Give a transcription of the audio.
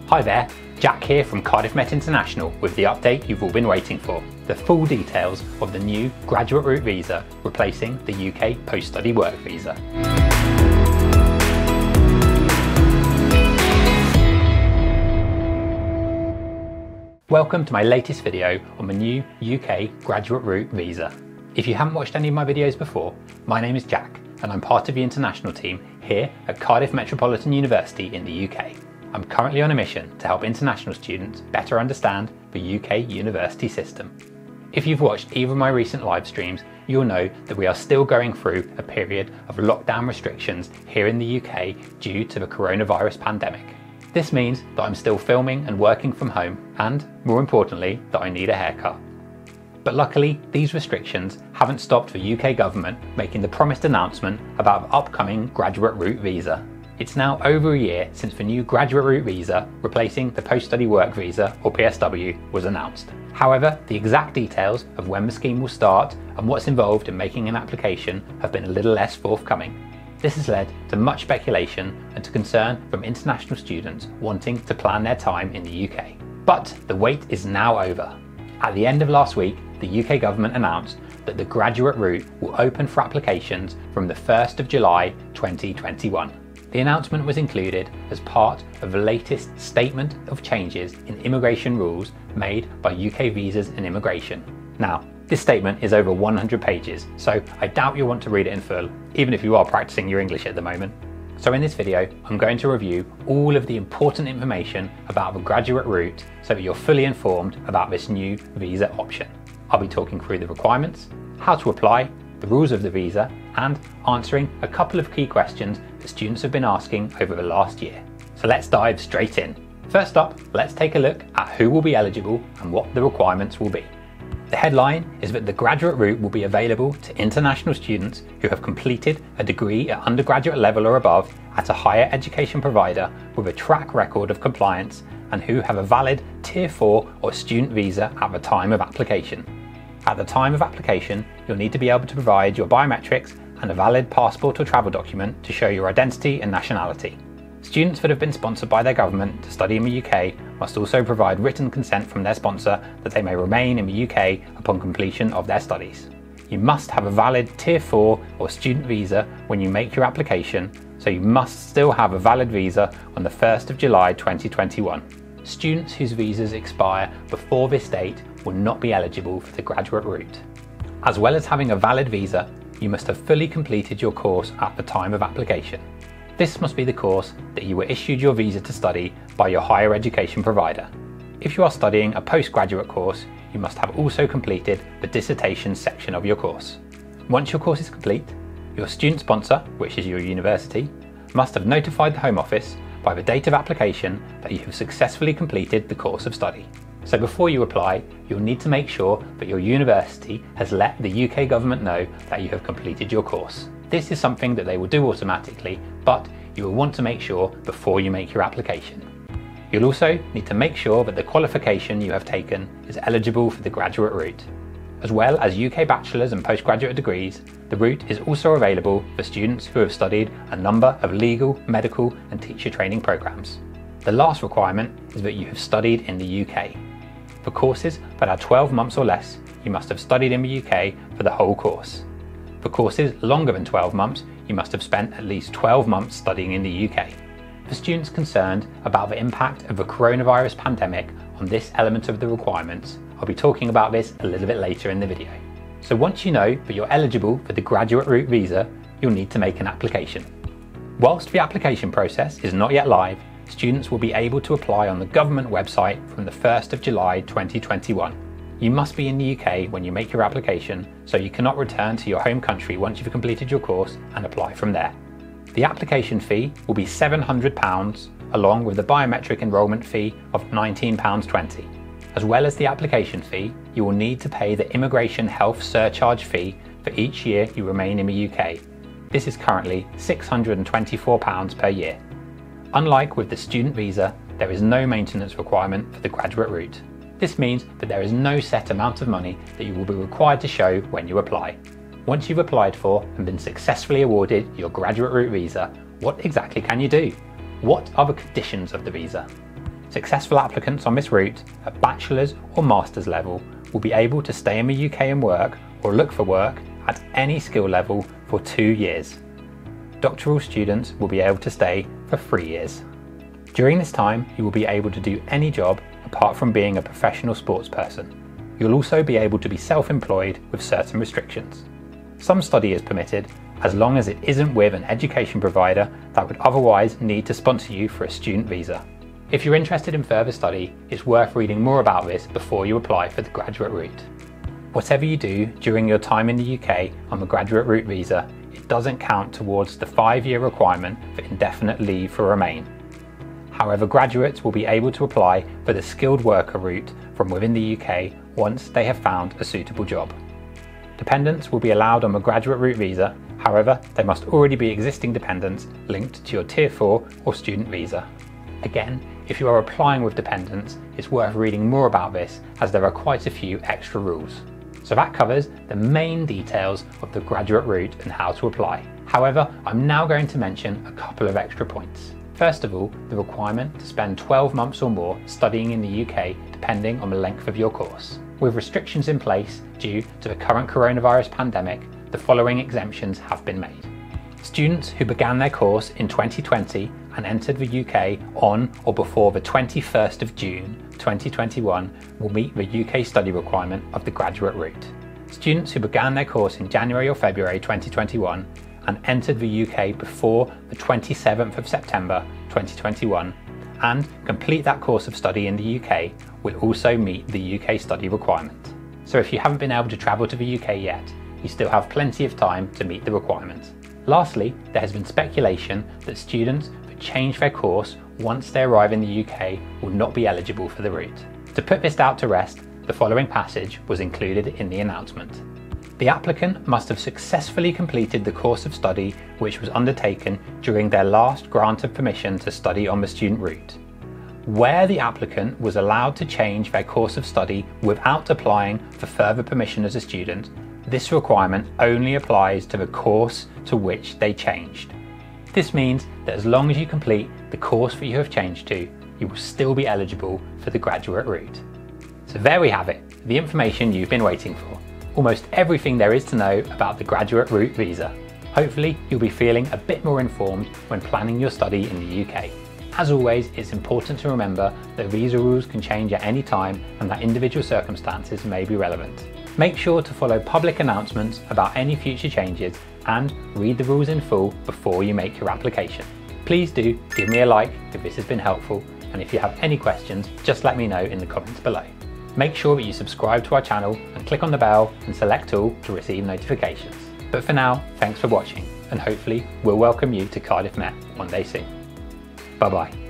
Hi there, Jack here from Cardiff Met International with the update you've all been waiting for. The full details of the new Graduate Route Visa replacing the UK Post-Study Work Visa. Welcome to my latest video on the new UK Graduate Route Visa. If you haven't watched any of my videos before, my name is Jack and I'm part of the international team here at Cardiff Metropolitan University in the UK. I'm currently on a mission to help international students better understand the UK university system. If you've watched either of my recent live streams, you'll know that we are still going through a period of lockdown restrictions here in the UK due to the coronavirus pandemic. This means that I'm still filming and working from home and, more importantly, that I need a haircut. But luckily, these restrictions haven't stopped the UK government making the promised announcement about the upcoming Graduate Route Visa. It's now over a year since the new Graduate Route Visa, replacing the Post-Study Work Visa, or PSW, was announced. However, the exact details of when the scheme will start and what's involved in making an application have been a little less forthcoming. This has led to much speculation and to concern from international students wanting to plan their time in the UK. But the wait is now over. At the end of last week, the UK government announced that the graduate route will open for applications from the 1st of July 2021. The announcement was included as part of the latest statement of changes in immigration rules made by UK Visas and Immigration. Now, this statement is over 100 pages, so I doubt you'll want to read it in full, even if you are practicing your English at the moment. So in this video, I'm going to review all of the important information about the graduate route so that you're fully informed about this new visa option. I'll be talking through the requirements, how to apply, the rules of the visa, and answering a couple of key questions that students have been asking over the last year. So let's dive straight in. First up, let's take a look at who will be eligible and what the requirements will be. The headline is that the graduate route will be available to international students who have completed a degree at undergraduate level or above at a higher education provider with a track record of compliance and who have a valid Tier 4 or student visa at the time of application. At the time of application, you'll need to be able to provide your biometrics and a valid passport or travel document to show your identity and nationality. Students that have been sponsored by their government to study in the UK must also provide written consent from their sponsor that they may remain in the UK upon completion of their studies. You must have a valid Tier 4 or student visa when you make your application, so you must still have a valid visa on the 1st of July 2021. Students whose visas expire before this date will not be eligible for the graduate route. As well as having a valid visa, you must have fully completed your course at the time of application. This must be the course that you were issued your visa to study by your higher education provider. If you are studying a postgraduate course, you must have also completed the dissertation section of your course. Once your course is complete, your student sponsor, which is your university, must have notified the Home Office by the date of application that you have successfully completed the course of study. So before you apply, you'll need to make sure that your university has let the UK government know that you have completed your course. This is something that they will do automatically, but you will want to make sure before you make your application. You'll also need to make sure that the qualification you have taken is eligible for the graduate route. As well as UK bachelor's and postgraduate degrees, the route is also available for students who have studied a number of legal, medical and teacher training programs. The last requirement is that you have studied in the UK. For courses that are 12 months or less, you must have studied in the UK for the whole course. For courses longer than 12 months, you must have spent at least 12 months studying in the UK. For students concerned about the impact of the coronavirus pandemic on this element of the requirements, I'll be talking about this a little bit later in the video. So once you know that you're eligible for the graduate route visa, you'll need to make an application. Whilst the application process is not yet live, students will be able to apply on the government website from the 1st of July 2021. You must be in the UK when you make your application, so you cannot return to your home country once you've completed your course and apply from there. The application fee will be £700 along with the biometric enrolment fee of £19.20. As well as the application fee, you will need to pay the immigration health surcharge fee for each year you remain in the UK. This is currently £624 per year. Unlike with the student visa, there is no maintenance requirement for the graduate route. This means that there is no set amount of money that you will be required to show when you apply. Once you've applied for and been successfully awarded your graduate route visa, what exactly can you do? What are the conditions of the visa? Successful applicants on this route at bachelor's or master's level will be able to stay in the UK and work or look for work at any skill level for 2 years. Doctoral students will be able to stay for 3 years. During this time, you will be able to do any job apart from being a professional sports person. You'll also be able to be self-employed with certain restrictions. Some study is permitted as long as it isn't with an education provider that would otherwise need to sponsor you for a student visa. If you're interested in further study, it's worth reading more about this before you apply for the graduate route. Whatever you do during your time in the UK on the graduate route visa, it doesn't count towards the 5-year requirement for indefinite leave to remain. However, graduates will be able to apply for the skilled worker route from within the UK once they have found a suitable job. Dependents will be allowed on the graduate route visa, however, they must already be existing dependents linked to your Tier 4 or student visa. Again, if you are applying with dependents, it's worth reading more about this as there are quite a few extra rules. So that covers the main details of the graduate route and how to apply. However, I'm now going to mention a couple of extra points. First of all, the requirement to spend 12 months or more studying in the UK depending on the length of your course. With restrictions in place due to the current coronavirus pandemic, the following exemptions have been made. Students who began their course in 2020 and entered the UK on or before the 21st of June 2021 will meet the UK study requirement of the graduate route. Students who began their course in January or February 2021 and entered the UK before the 27th of September 2021 and complete that course of study in the UK will also meet the UK study requirement. So if you haven't been able to travel to the UK yet, you still have plenty of time to meet the requirement. Lastly, there has been speculation that students who change their course once they arrive in the UK will not be eligible for the route. To put this doubt to rest, the following passage was included in the announcement. The applicant must have successfully completed the course of study which was undertaken during their last grant of permission to study on the student route. Where the applicant was allowed to change their course of study without applying for further permission as a student, this requirement only applies to the course to which they changed. This means that as long as you complete the course that you have changed to, you will still be eligible for the graduate route. So there we have it, the information you've been waiting for. Almost everything there is to know about the graduate route visa. Hopefully you'll be feeling a bit more informed when planning your study in the UK. As always, it's important to remember that visa rules can change at any time and that individual circumstances may be relevant. Make sure to follow public announcements about any future changes and read the rules in full before you make your application. Please do give me a like if this has been helpful, and if you have any questions, just let me know in the comments below. Make sure that you subscribe to our channel and click on the bell and select all to receive notifications. But for now, thanks for watching, and hopefully we'll welcome you to Cardiff Met one day soon. Bye bye.